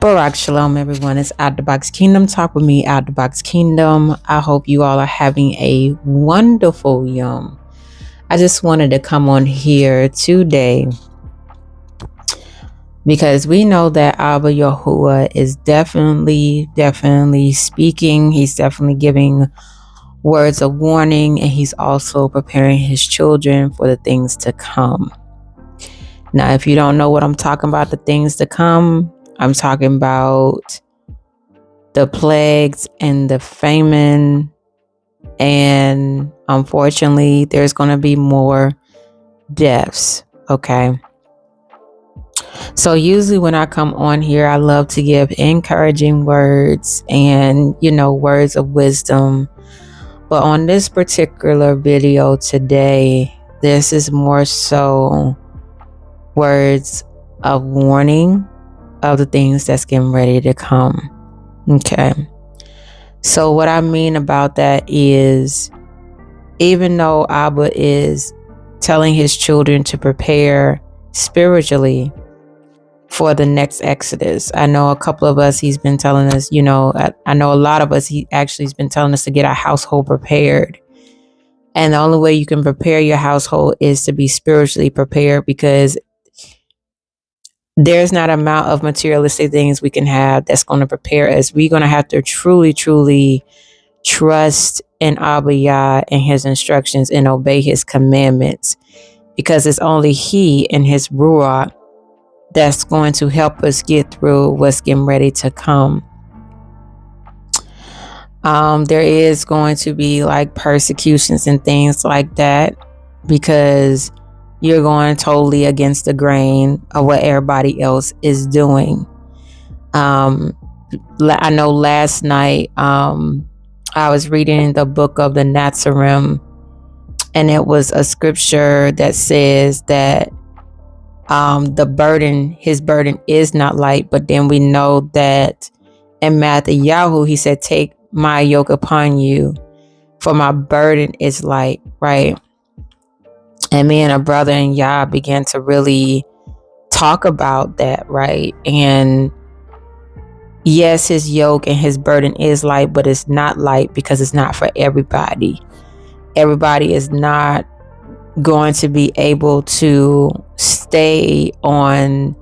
Barak, Shalom, everyone. It's Out the Box Kingdom. Talk with me, Out the Box Kingdom. I hope you all are having a wonderful yom. I just wanted to come on here today because we know that Abba Yahuah is definitely speaking. He's definitely giving words of warning, and he's also preparing his children for the things to come. Now, if you don't know what I'm talking about, the things to come, I'm talking about the plagues and the famine, and unfortunately, there's going to be more deaths. Okay. So usually when I come on here, I love to give encouraging words and, words of wisdom. But on this particular video today, this is more so words of warning of the things that's getting ready to come. Okay. So what I mean about that is, even though Abba is telling his children to prepare spiritually for the next Exodus, I know a couple of us, he's been telling us, I know a lot of us, he actually has been telling us to get our household prepared. And the only way you can prepare your household is to be spiritually prepared, because there's not an amount of materialistic things we can have that's going to prepare us. We're going to have to truly trust in Abba Yah and his instructions and obey his commandments, because it's only he and his Ruach that's going to help us get through what's getting ready to come. There is going to be like persecutions and things like that, because you're going totally against the grain of what everybody else is doing. I know last night I was reading the book of the Mitsrayim, and it was a scripture that says that his burden is not light. But then we know that in Yahuah, he said, "Take my yoke upon you, for my burden is light," right? And me and a brother in Yah began to really talk about that, right? And yes, his yoke and his burden is light, but it's not light because it's not for everybody. Everybody is not going to be able to stay on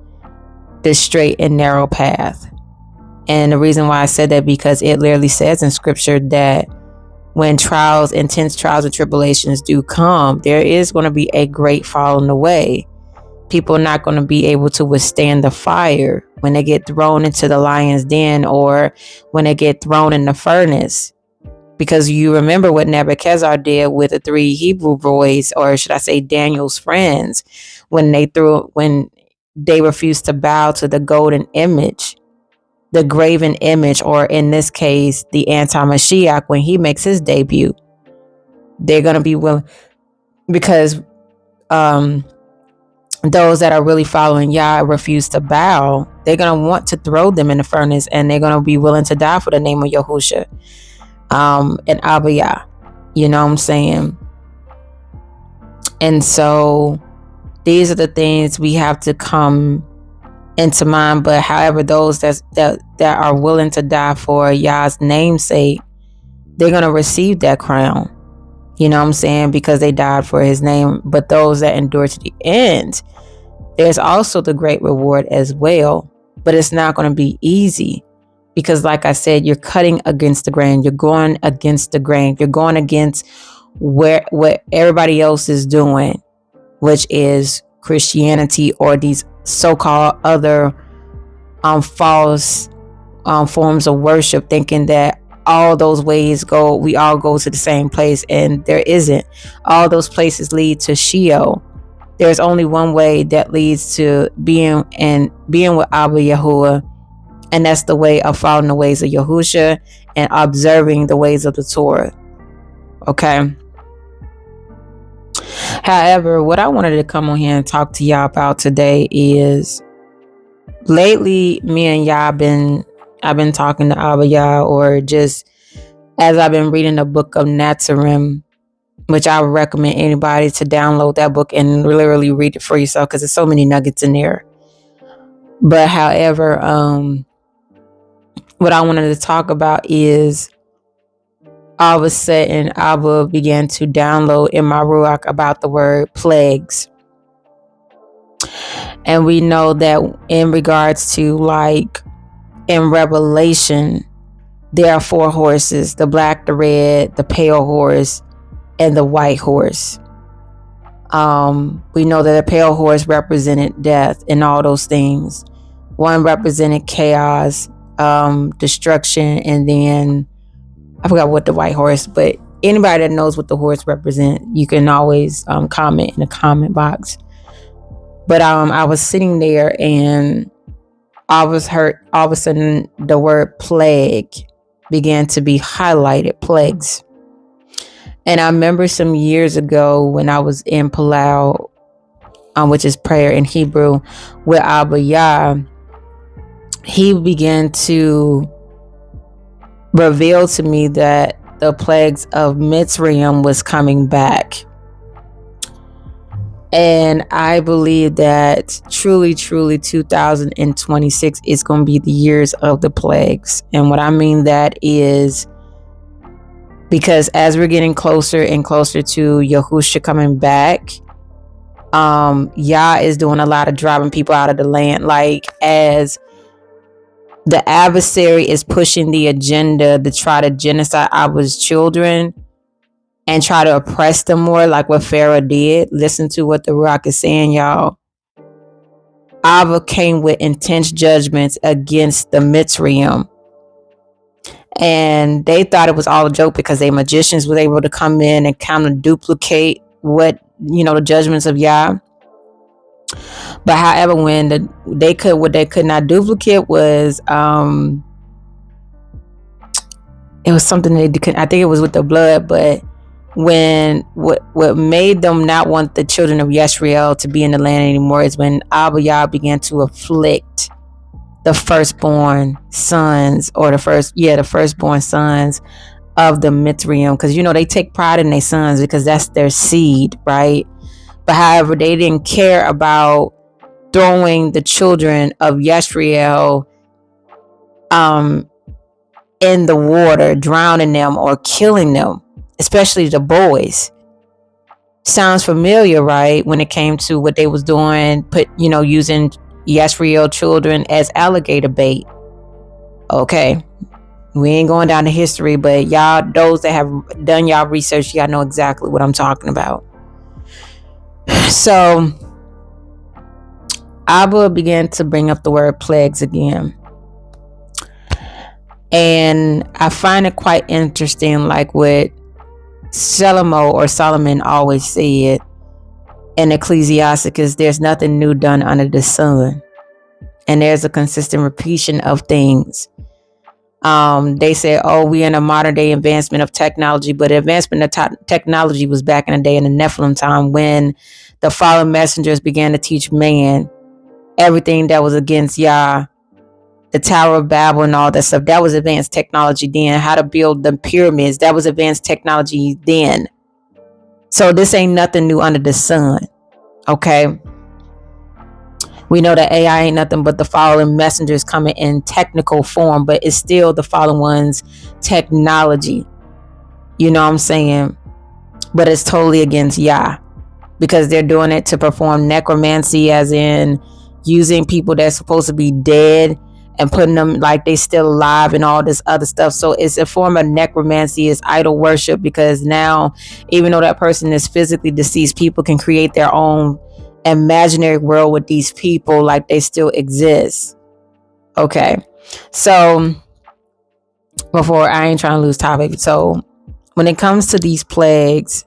the straight and narrow path. And the reason why I said that, because it literally says in scripture that when intense trials and tribulations do come, there is going to be a great falling away. People are not going to be able to withstand the fire when they get thrown into the lion's den, or when they get thrown in the furnace. Because you remember what Nebuchadnezzar did with the 3 Hebrew boys, or should I say Daniel's friends, when they refused to bow to the golden image, the graven image, or in this case, the anti-Mashiach, when he makes his debut. They're going to be willing, because those that are really following Yah refuse to bow. They're going to want to throw them in the furnace, and they're going to be willing to die for the name of Yahushua and Abba Yah. You know what I'm saying? And so these are the things we have to come into mind. But however, those that are willing to die for Yah's namesake, they're going to receive that crown. You know what I'm saying? Because they died for his name. But those that endure to the end, there's also the great reward as well. But it's not going to be easy, because like I said, you're cutting against the grain. You're going against the grain. You're going against what everybody else is doing, which is Christianity, or these so-called other false forms of worship, thinking that all those ways we all go to the same place, and there isn't. All those places lead to Sheol. There's only one way that leads to being with Abba Yahuah, and that's the way of following the ways of Yahushua and observing the ways of the Torah. Okay. However, what I wanted to come on here and talk to y'all about today is, lately, me and Yah I've been talking to Abba Yah, or just as I've been reading the book of Mitsrayim, which I would recommend anybody to download that book and literally read it for yourself, because there's so many nuggets in there. But however, what I wanted to talk about is all of a sudden Abba began to download in my Ruach about the word plagues. And we know that in regards to, like, in Revelation, there are 4 horses: the black, the red, the pale horse, and the white horse. We know that the pale horse represented death and all those things. One represented chaos, destruction, and then I forgot what the white horse, but anybody that knows what the horse represent, you can always comment in the comment box. But I was sitting there and all of a sudden the word plague began to be highlighted, plagues. And I remember some years ago when I was in Palau, which is prayer in Hebrew, with Abba Yahuah, he began to reveal to me that the plagues of Mitsrayim was coming back. And I believe that truly 2026 is going to be the years of the plagues. And what I mean that is because as we're getting closer and closer to Yahushua coming back, Yah is doing a lot of driving people out of the land. Like, as the adversary is pushing the agenda to try to genocide our children and try to oppress them more, like what Pharaoh did. Listen to what the Barak is saying, y'all. Abba came with intense judgments against the Mitsrayim. And they thought it was all a joke because they magicians were able to come in and kind of duplicate what, the judgments of Yah. But however, when what they could not duplicate was it was something they could, I think it was with the blood, but when what made them not want the children of Yisrael to be in the land anymore is when Abba Yahuah began to afflict the firstborn sons, or the firstborn sons of the Mitsrayim, because they take pride in their sons because that's their seed, right? But however, they didn't care about throwing the children of Yisrael in the water, drowning them or killing them, especially the boys. Sounds familiar, right? When it came to what they was doing, using Yisrael children as alligator bait. Okay, we ain't going down to history, but y'all, those that have done y'all research, y'all know exactly what I'm talking about. So Abba began to bring up the word plagues again. And I find it quite interesting, like what Solomon always said in Ecclesiasticus, there's nothing new done under the sun. And there's a consistent repetition of things. They say, we in a modern day advancement of technology, but the advancement of technology was back in the day in the Nephilim time, when the fallen messengers began to teach man everything that was against Yah, the Tower of Babel and all that stuff. That was advanced technology then. How to build the pyramids, that was advanced technology then. So this ain't nothing new under the sun. Okay. We know that AI ain't nothing but the fallen messengers coming in technical form, but it's still the fallen ones' technology. You know what I'm saying? But it's totally against Yah, because they're doing it to perform necromancy, as in using people that's supposed to be dead and putting them like they still alive and all this other stuff. So it's a form of necromancy, it's idol worship, because now, even though that person is physically deceased, people can create their own imaginary world with these people like they still exist. Okay, so before, I ain't trying to lose topic. So when it comes to these plagues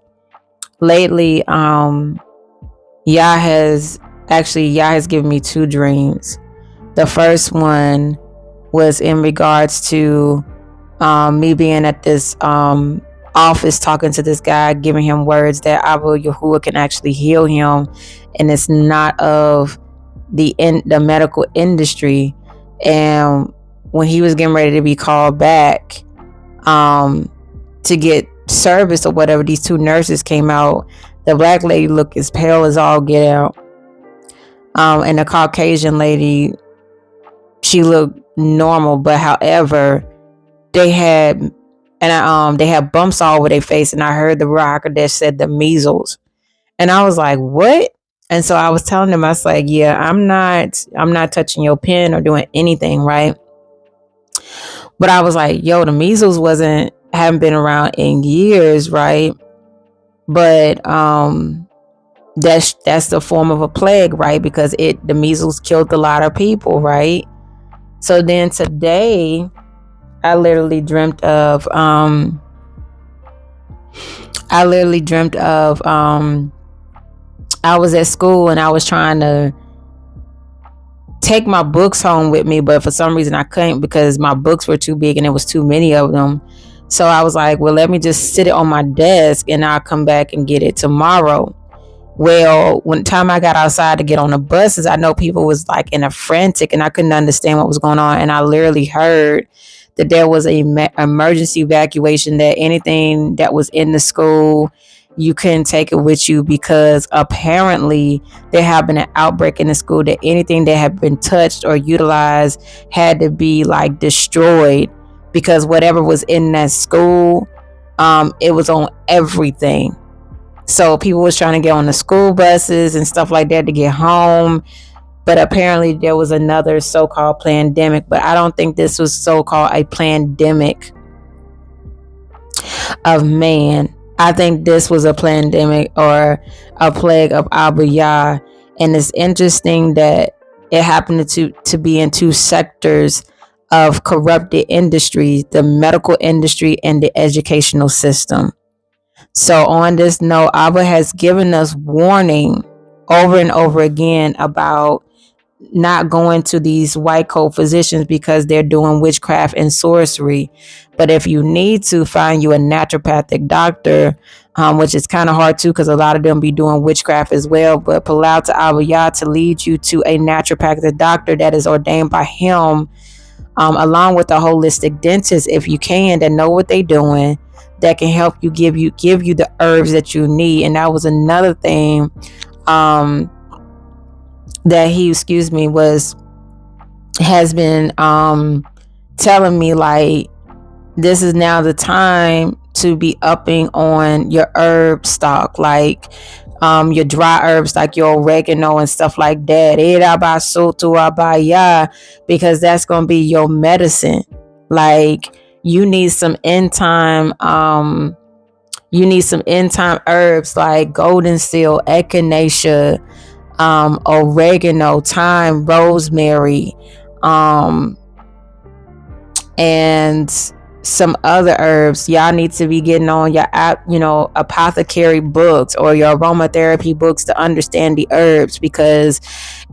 lately, Yah has given me 2 dreams. The first one was in regards to me being at this office talking to this guy, giving him words that Abba Yahuah can actually heal him, and it's not of the medical industry. And when he was getting ready to be called back to get service or whatever, these 2 nurses came out. The black lady looked as pale as all get out, and the Caucasian lady she looked normal, but however, they had bumps all over their face, and I heard the Ruach Ha Qodesh said the measles, and I was like, what? And so I was telling them, I was like, yeah, I'm not touching your pen or doing anything, right? But I was like, yo, the measles haven't been around in years, right? But that's the form of a plague, right? Because the measles killed a lot of people, right? So then today I literally dreamt of I was at school and I was trying to take my books home with me, but for some reason I couldn't because my books were too big and it was too many of them. So I was like, well, let me just sit it on my desk and I'll come back and get it tomorrow. Well, when time I got outside to get on the buses, I know people was like in a frantic and I couldn't understand what was going on. And I literally heard that there was a emergency evacuation, that anything that was in the school, you couldn't take it with you because apparently there had been an outbreak in the school, that anything that had been touched or utilized had to be like destroyed, because whatever was in that school, it was on everything. So people was trying to get on the school buses and stuff like that to get home. But apparently there was another so-called pandemic. But I don't think this was so-called a pandemic of man. I think this was a pandemic or a plague of Abba Yahuah. And it's interesting that it happened to be in two sectors of corrupted industries, the medical industry and the educational system. So on this note, Abba has given us warning over and over again about not going to these white coat physicians because they're doing witchcraft and sorcery. But if you need to, find you a naturopathic doctor, which is kind of hard too because a lot of them be doing witchcraft as well. But pull out to Abba Yahuah to lead you to a naturopathic doctor that is ordained by him, along with a holistic dentist if you can, that know what they're doing, that can help you, give you the herbs that you need. And that was another thing that he has been telling me, like, this is now the time to be upping on your herb stock, like your dry herbs, like your oregano and stuff like that, because that's going to be your medicine. Like, you need some end time herbs like golden seal, echinacea, oregano, thyme, rosemary, and some other herbs. Y'all need to be getting on your apothecary books or your aromatherapy books to understand the herbs, because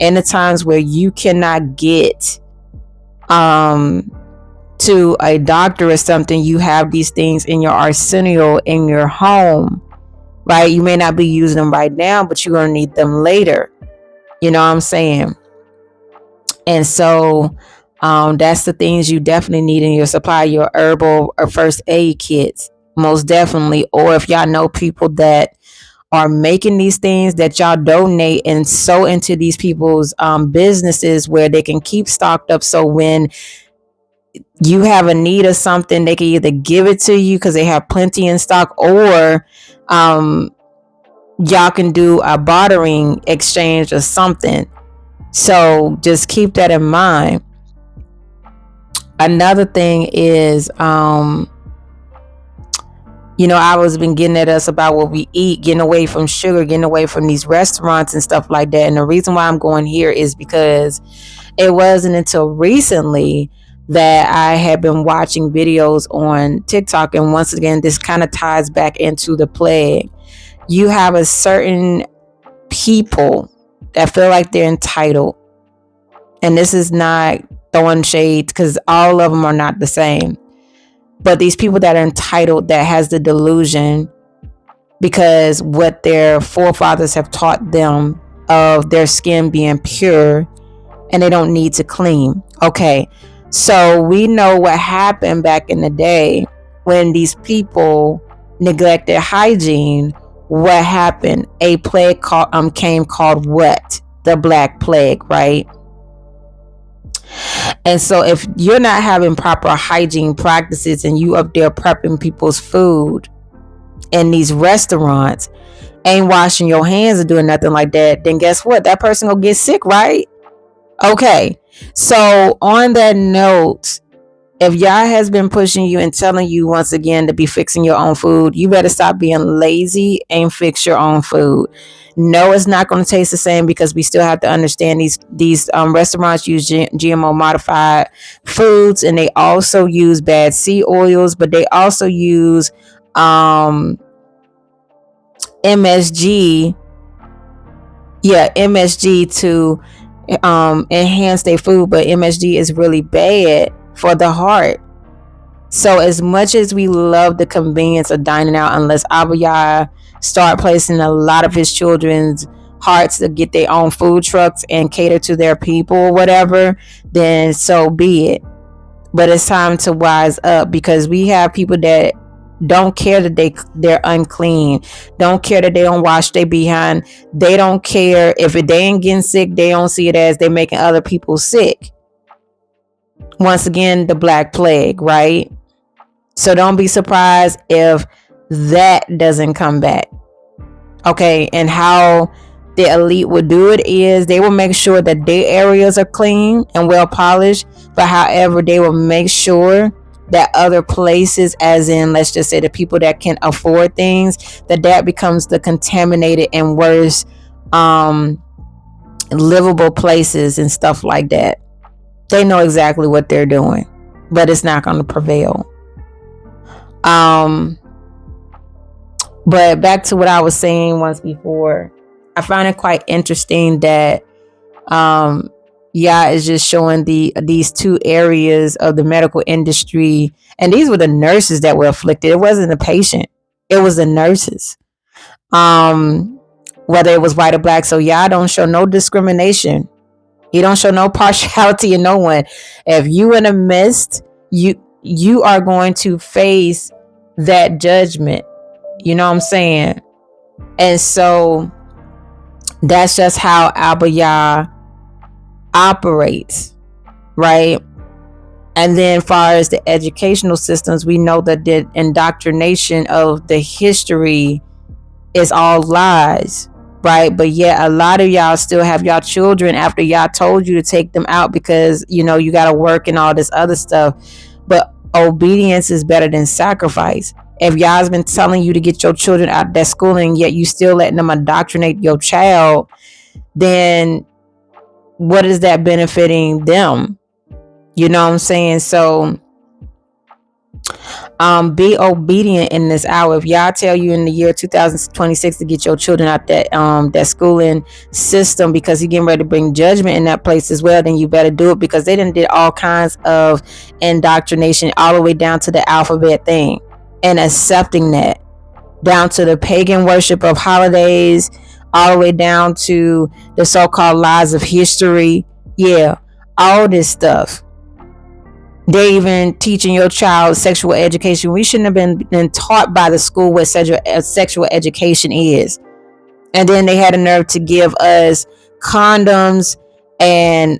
in the times where you cannot get to a doctor or something, you have these things in your arsenal in your home, right? You may not be using them right now, but you're going to need them later. You know what I'm saying? And so that's the things you definitely need in your supply, your herbal or first aid kits, most definitely. Or if y'all know people that are making these things, that y'all donate and sow into these people's businesses where they can keep stocked up. So when you have a need of something, they can either give it to you because they have plenty in stock, or y'all can do a bartering exchange or something. So just keep that in mind. Another thing is, I was been getting at us about what we eat, getting away from sugar, getting away from these restaurants and stuff like that. And the reason why I'm going here is because it wasn't until recently that I had been watching videos on TikTok. And once again, this kind of ties back into the plague. You have a certain people that feel like they're entitled. And this is not throwing shade, because all of them are not the same. But these people that are entitled, that has the delusion because what their forefathers have taught them of their skin being pure, and they don't need to clean. Okay, so we know what happened back in the day when these people neglected hygiene. What happened? A plague came called what? The Black Plague, right? And so if you're not having proper hygiene practices and you up there prepping people's food in these restaurants, ain't washing your hands or doing nothing like that, then guess what? That person will get sick, right? Okay. So on that note, if Yah has been pushing you and telling you once again to be fixing your own food, you better stop being lazy and fix your own food. No, it's not going to taste the same because we still have to understand these restaurants use GMO modified foods, and they also use bad seed oils, but they also use MSG. Yeah, MSG to enhance their food, but MSG is really bad for the heart. So as much as we love the convenience of dining out, unless Abba Yahuah start placing a lot of his children's hearts to get their own food trucks and cater to their people or whatever, then so be it. But it's time to wise up, because we have people that don't care that they're unclean, don't care that they don't wash their behind, they don't care if they ain't getting sick, they don't see it as they making other people sick. Once again, the Black Plague, right? So don't be surprised if that doesn't come back. Okay, and how the elite will do it is they will make sure that their areas are clean and well polished, but however, they will make sure that other places, as in, let's just say the people that can afford things, that becomes the contaminated and worse livable places and stuff like that. They know exactly what they're doing, but it's not going to prevail. But back to what I was saying once before, I find it quite interesting that Yah is just showing these two areas of the medical industry, and these were the nurses that were afflicted. It wasn't the patient, it was the nurses, whether it was white or black. So Yah don't show no discrimination. He don't show no partiality in no one. If you in the midst, you are going to face that judgment. You know what I'm saying? And so that's just how Abba Yahuah operates, right? And then as far as the educational systems, we know that the indoctrination of the history is all lies, right? But yet a lot of y'all still have y'all children after Yah told you to take them out because, you know, you got to work and all this other stuff. But obedience is better than sacrifice. If Yah's been telling you to get your children out of that schooling, yet you still letting them indoctrinate your child, then what is that benefiting them? You know what I'm saying? So be obedient in this hour. If Yah tell you in the year 2026 to get your children out that schooling system because he getting ready to bring judgment in that place as well, then you better do it, because they done did all kinds of indoctrination all the way down to the alphabet thing, and accepting that down to the pagan worship of holidays, all the way down to the so-called lies of history. Yeah, all this stuff. They even teaching your child sexual education. We shouldn't have been taught by the school what sexual education is. And then they had a nerve to give us condoms and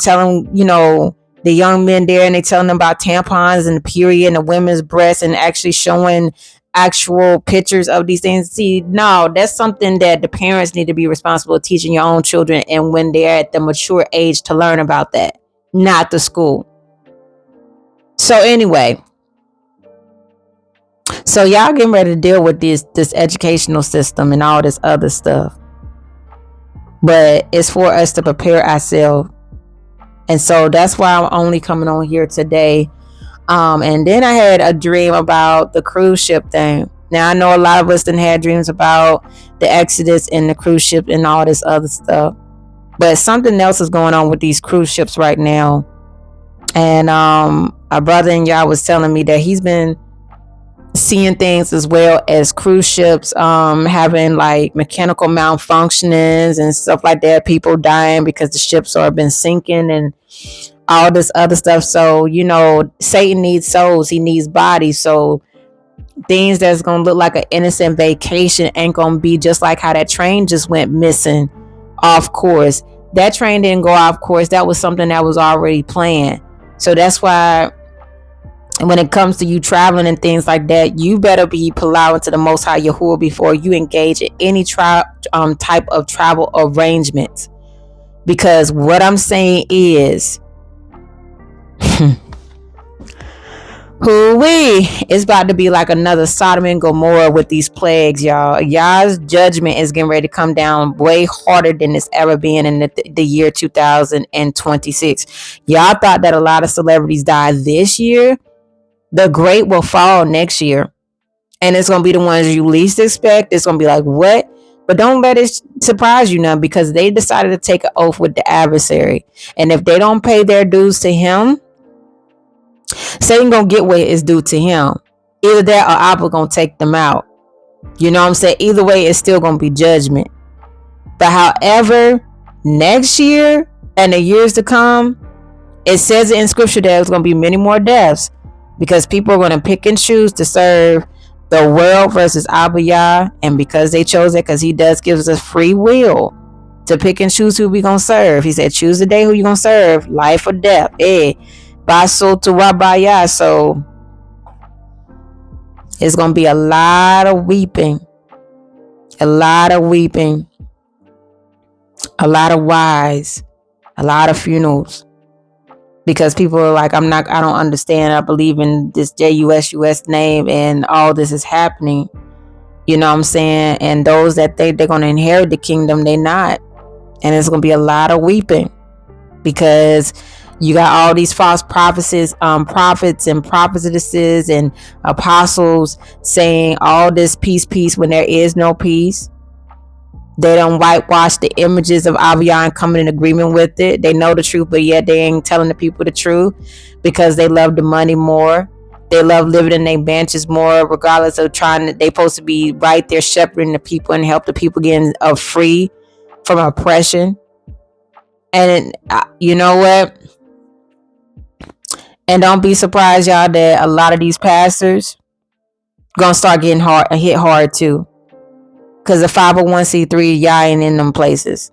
telling, you know, the young men there, and they telling them about tampons and the period and the women's breasts, and actually showing actual pictures of these things. See, no, that's something that the parents need to be responsible for, teaching your own children, and when they're at the mature age to learn about that, not the school. So anyway, so y'all getting ready to deal with this educational system and all this other stuff, but it's for us to prepare ourselves. And so that's why I'm only coming on here today. And then I had a dream about the cruise ship thing. Now I know a lot of us done had dreams about the Exodus and the cruise ship and all this other stuff, but something else is going on with these cruise ships right now. And a brother in Yah was telling me that he's been seeing things as well as cruise ships having like mechanical malfunctionings and stuff like that, people dying because the ships are been sinking and all this other stuff. So, you know, Satan needs souls, he needs bodies. So things that's gonna look like an innocent vacation ain't gonna be just like how that train just went missing off course. That train didn't go off course. That was something that was already planned. So that's why when it comes to you traveling and things like that, you better be allowing to the Most High Yahuah before you engage in any type of travel arrangements. Because what I'm saying is, it's about to be like another Sodom and Gomorrah with these plagues, y'all. Y'all's judgment is getting ready to come down way harder than it's ever been in the year 2026. Y'all thought that a lot of celebrities died this year. The great will fall next year. And it's going to be the ones you least expect. It's going to be like, what? But don't let it surprise you now, because they decided to take an oath with the adversary. And if they don't pay their dues to him, Satan gonna get what is due to him. Either that or Abba gonna take them out. You know what I'm saying? Either way, it's still gonna be judgment. But however, next year and the years to come, it says in scripture that there's gonna be many more deaths, because people are gonna pick and choose to serve the world versus Abba Yahuah. And because they chose it, because he does give us free will to pick and choose who we gonna serve. He said, choose the day who you gonna serve, life or death. Baso to Wabaya. So it's gonna be a lot of weeping, a lot of whys, a lot of funerals, because people are like, I don't understand. I believe in this JUSUS name and all this is happening. You know what I'm saying? And those that they're gonna inherit the kingdom, they not. And it's gonna be a lot of weeping, because you got all these false prophets and prophetesses and apostles saying all this peace when there is no peace. They don't whitewash the images of Abba Yahuah and coming in agreement with it. They know the truth, but yet they ain't telling the people the truth, because they love the money more. They love living in their benches more, regardless of they supposed to be right there shepherding the people and help the people getting free from oppression. And you know what? And don't be surprised, y'all, that a lot of these pastors gonna start getting hit hard too, because the 501c3, y'all ain't in them places,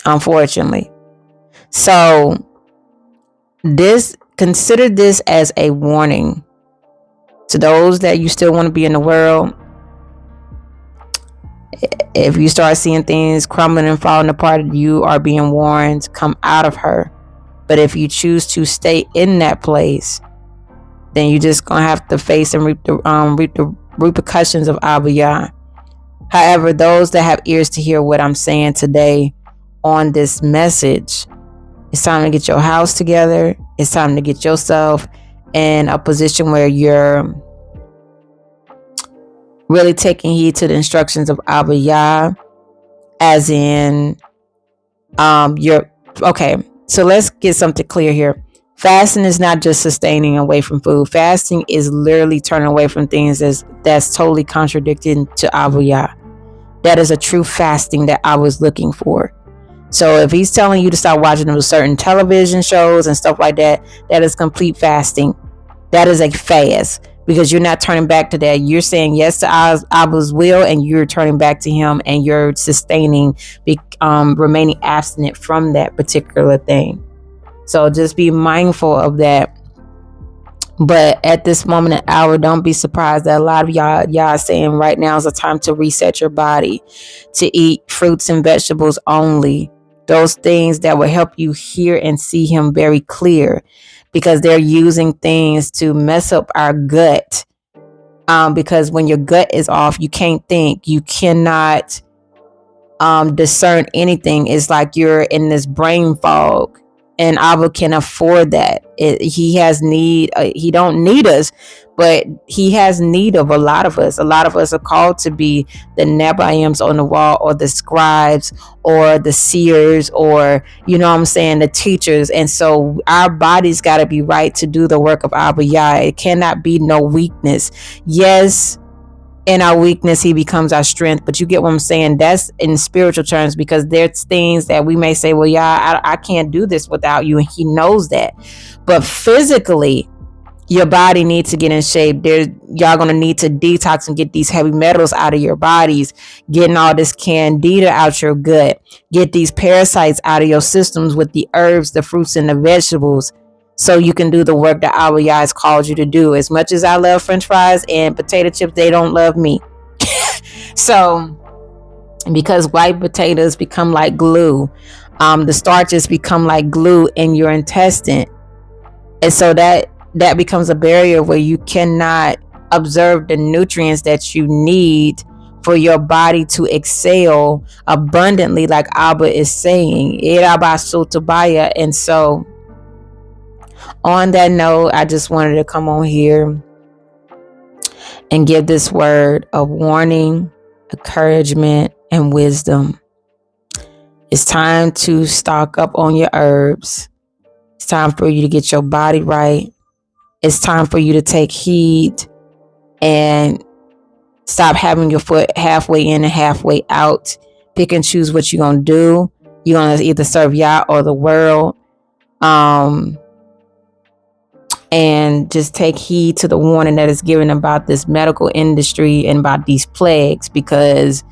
unfortunately. So consider this as a warning to those that you still want to be in the world. If you start seeing things crumbling and falling apart, you are being warned. Come out of her. But if you choose to stay in that place, then you're just gonna have to face and reap the repercussions of Abba Yahuah. However, those that have ears to hear what I'm saying today on this message, it's time to get your house together. It's time to get yourself in a position where you're really taking heed to the instructions of Abba Yahuah, as in you're okay. So let's get something clear here. Fasting is not just sustaining away from food. Fasting is literally turning away from things that's totally contradicting to Abba Yahuah. That is a true fasting that I was looking for. So if he's telling you to stop watching those certain television shows and stuff like that, that is complete fasting. That is a fast, because you're not turning back to that. You're saying yes to Abba's will, and you're turning back to him, and you're sustaining, remaining abstinent from that particular thing. So just be mindful of that. But at this moment and hour, don't be surprised that a lot of y'all are saying right now is a time to reset your body, to eat fruits and vegetables only. Those things that will help you hear and see him very clear, because they're using things to mess up our gut. Because when your gut is off, you can't think. You cannot discern anything. It's like you're in this brain fog. And Abba can afford that. He has need. He don't need us, but he has need of a lot of us. A lot of us are called to be the Nebiims on the wall, or the scribes, or the seers, or, you know what I'm saying, the teachers. And so our bodies got to be right to do the work of Abba Yahuah. It cannot be no weakness. Yes, in our weakness he becomes our strength, but you get what I'm saying. That's in spiritual terms, because there's things that we may say, well, yeah, I can't do this without you, and he knows that. But physically, Your body needs to get in shape. Y'all gonna need to detox and get these heavy metals out of your bodies, getting all this candida out your gut, get these parasites out of your systems with the herbs, the fruits, and the vegetables, so you can do the work that Abba Yahuah has called you to do. As much as I love French fries and potato chips, they don't love me. So because white potatoes become like glue, the starches become like glue in your intestine, and so that becomes a barrier where you cannot observe the nutrients that you need for your body to excel abundantly, like Abba is saying. And so on that note, I just wanted to come on here and give this word of warning, encouragement, and wisdom. It's time to stock up on your herbs. It's time for you to get your body right. It's time for you to take heed and stop having your foot halfway in and halfway out. Pick and choose what you're going to do. You're going to either serve Yah or the world. And just take heed to the warning that is given about this medical industry and about these plagues, because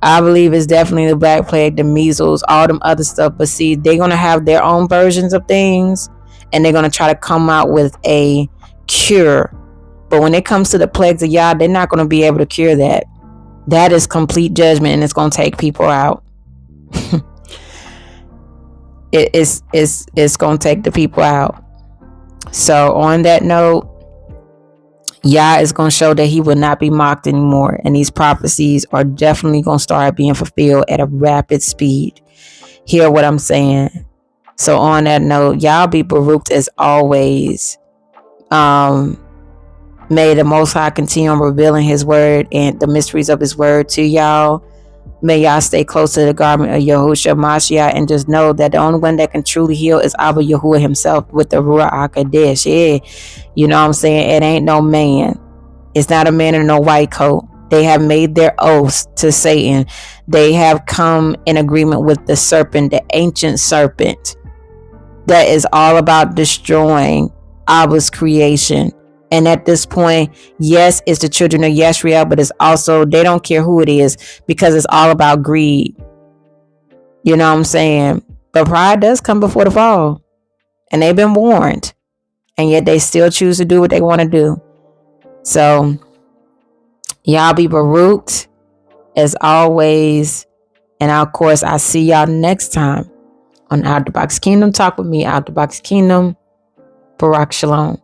I believe it's definitely the Black Plague, the measles, all them other stuff. But see, they're going to have their own versions of things, and they're going to try to come out with a cure. But when it comes to the plagues of Yah, they're not going to be able to cure that. That is complete judgment, and it's going to take people out. It's going to take the people out. So on that note, Yah is going to show that he will not be mocked anymore. And these prophecies are definitely going to start being fulfilled at a rapid speed. Hear what I'm saying? So on that note, y'all be Baruch as always. May the Most High continue on revealing his word and the mysteries of his word to y'all. May y'all stay close to the garment of Yahushua Mashiach, and just know that the only one that can truly heal is Abba Yahuah himself with the Ruach Ha Qodesh. Yeah, you know what I'm saying? It ain't no man. It's not a man in no white coat. They have made their oaths to Satan. They have come in agreement with the serpent, the ancient serpent, that is all about destroying Abba's creation. And at this point, yes, it's the children of Yeshua, but it's also, they don't care who it is, because it's all about greed. You know what I'm saying? But pride does come before the fall. And they've been warned. And yet they still choose to do what they want to do. So, y'all be Baruch as always. And of course, I'll see y'all next time on Out the Box Kingdom. Talk with me, Out the Box Kingdom. Barak Shalom.